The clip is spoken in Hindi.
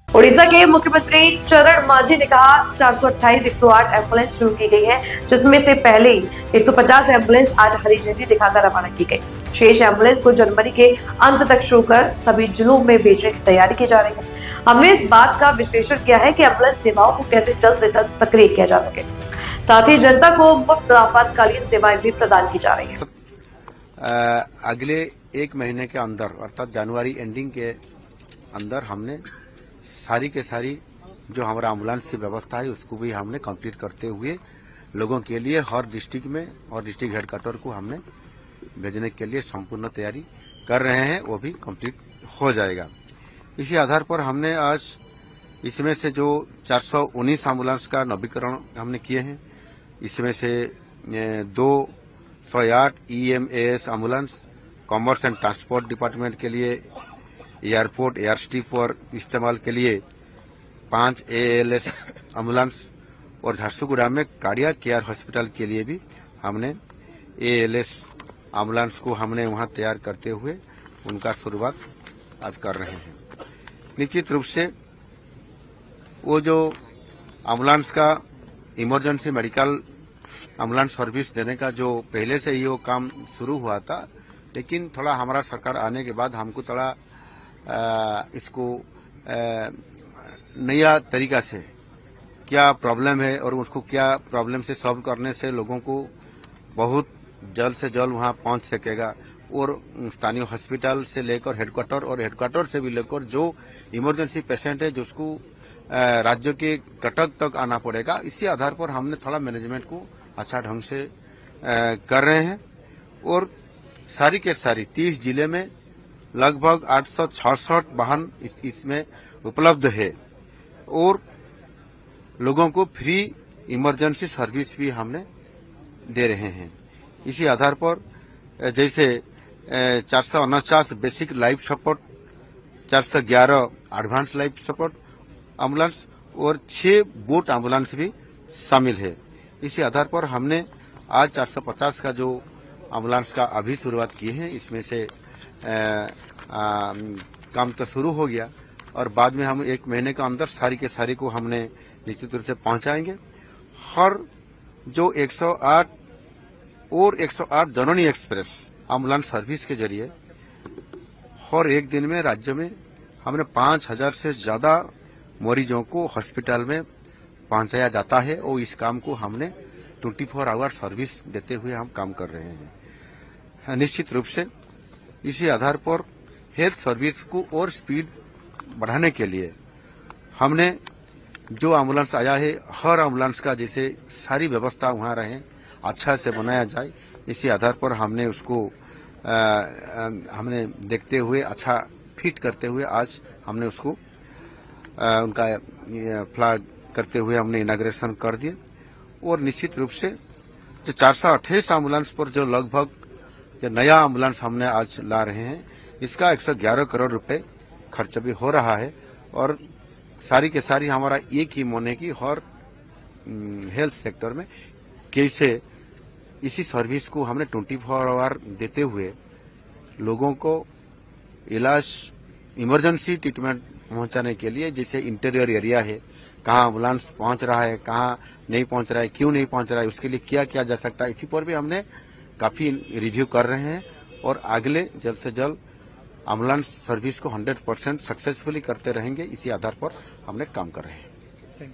उड़ीसा के मुख्यमंत्री चरण मांझी ने कहा 428-108 एम्बुलेंस शुरू की गई है, जिसमें से पहले 150 एम्बुलेंस आज हरी झंडी दिखाकर रवाना की गई। शेष एम्बुलेंस को जनवरी के अंत तक शुरू कर सभी जिलों में भेजने की तैयारी की जा रही है। हमने इस बात का विश्लेषण किया है कि एम्बुलेंस सेवाओं को कैसे जल्द से जल्द सक्रिय किया जा सके। साथ ही जनता को मुफ्त आपातकालीन सेवाएं भी प्रदान की जा रही है। अगले एक महीने के अंदर अर्थात जनवरी एंडिंग के अंदर हमने सारी के सारी जो हमारा एम्बुलेंस की व्यवस्था है उसको भी हमने कंप्लीट करते हुए लोगों के लिए हर डिस्ट्रिक्ट में और डिस्ट्रिक्ट हेडक्वार्टर को हमने भेजने के लिए संपूर्ण तैयारी कर रहे हैं, वो भी कंप्लीट हो जाएगा। इसी आधार पर हमने आज इसमें से जो 419 एम्बुलेंस का नवीकरण हमने किए हैं, इसमें से 208 EMAS ambulance commerce and transport department के लिए, एयरपोर्ट एयर स्ट्रिप और इस्तेमाल के लिए 5 ALS एम्बुलेंस और झारसुगुड़ा में कार्डियक केयर हॉस्पिटल के लिए भी हमने ALS एम्बुलेंस को हमने वहां तैयार करते हुए उनका शुरुआत आज कर रहे हैं। निश्चित रूप से वो जो एम्बुलेंस का इमरजेंसी मेडिकल एम्बुलेंस सर्विस देने का जो पहले से ही वो काम शुरू हुआ था, लेकिन थोड़ा हमारा सरकार आने के बाद हमको थोड़ा इसको नया तरीका से क्या प्रॉब्लम है और उसको क्या प्रॉब्लम से सॉल्व करने से लोगों को बहुत जल्द से जल्द वहां पहुंच सकेगा और स्थानीय हॉस्पिटल से लेकर हेडक्वार्टर और हेडक्वार्टर से भी लेकर जो इमरजेंसी पेशेंट है जिसको राज्य के कटक तक आना पड़ेगा, इसी आधार पर हमने थोड़ा मैनेजमेंट को अच्छा ढंग से कर रहे हैं और सारी के सारी 30 जिले में लगभग 866 वाहन इसमें उपलब्ध है और लोगों को फ्री इमरजेंसी सर्विस भी हमने दे रहे हैं। इसी आधार पर जैसे 449 basic life support, 411 advance life support ambulance और 6 बोट एम्बुलेंस भी शामिल है। इसी आधार पर हमने आज 450 का जो एम्बुलेंस का अभी शुरुआत की है, इसमें से काम तो शुरू हो गया और बाद में हम एक महीने के अंदर सारी के सारी को हमने निश्चित रूप से पहुंचाएंगे। हर जो 108 और 108 जननी एक्सप्रेस एम्बुलेंस सर्विस के जरिए हर एक दिन में राज्य में हमने 5000 से ज्यादा मरीजों को हॉस्पिटल में पहुंचाया जाता है और इस काम को हमने 24 आवर सर्विस देते हुए हम काम कर रहे हैं। निश्चित रूप से इसी आधार पर हेल्थ सर्विस को और स्पीड बढ़ाने के लिए हमने जो एम्बुलेंस आया है, हर एम्बुलेंस का जैसे सारी व्यवस्था वहां रहे, अच्छा से बनाया जाए, इसी आधार पर हमने उसको हमने देखते हुए अच्छा फिट करते हुए आज हमने उसको उनका फ्लैग करते हुए हमने इनाग्रेशन कर दिए और निश्चित रूप से जो 428 एम्बुलेंस पर जो लगभग जो नया एम्बुलेंस हमने आज ला रहे हैं, इसका 111 करोड़ रुपए खर्च भी हो रहा है और सारी के सारी हमारा एक ही मन है कि हर हेल्थ सेक्टर में कैसे इसी सर्विस को हमने 24 आवर देते हुए लोगों को इलाज इमरजेंसी ट्रीटमेंट पहुंचाने के लिए, जैसे इंटीरियर एरिया है, कहाँ एम्बुलेंस पहुंच रहा है, कहाँ नहीं पहुंच रहा है, क्यों नहीं पहुंच रहा है, उसके लिए क्या किया जा सकता है, इसी पर भी हमने काफी रिव्यू कर रहे हैं और अगले जल्द से जल्द एम्बुलेंस सर्विस को 100% सक्सेसफुली करते रहेंगे। इसी आधार पर हमने काम कर रहे हैं।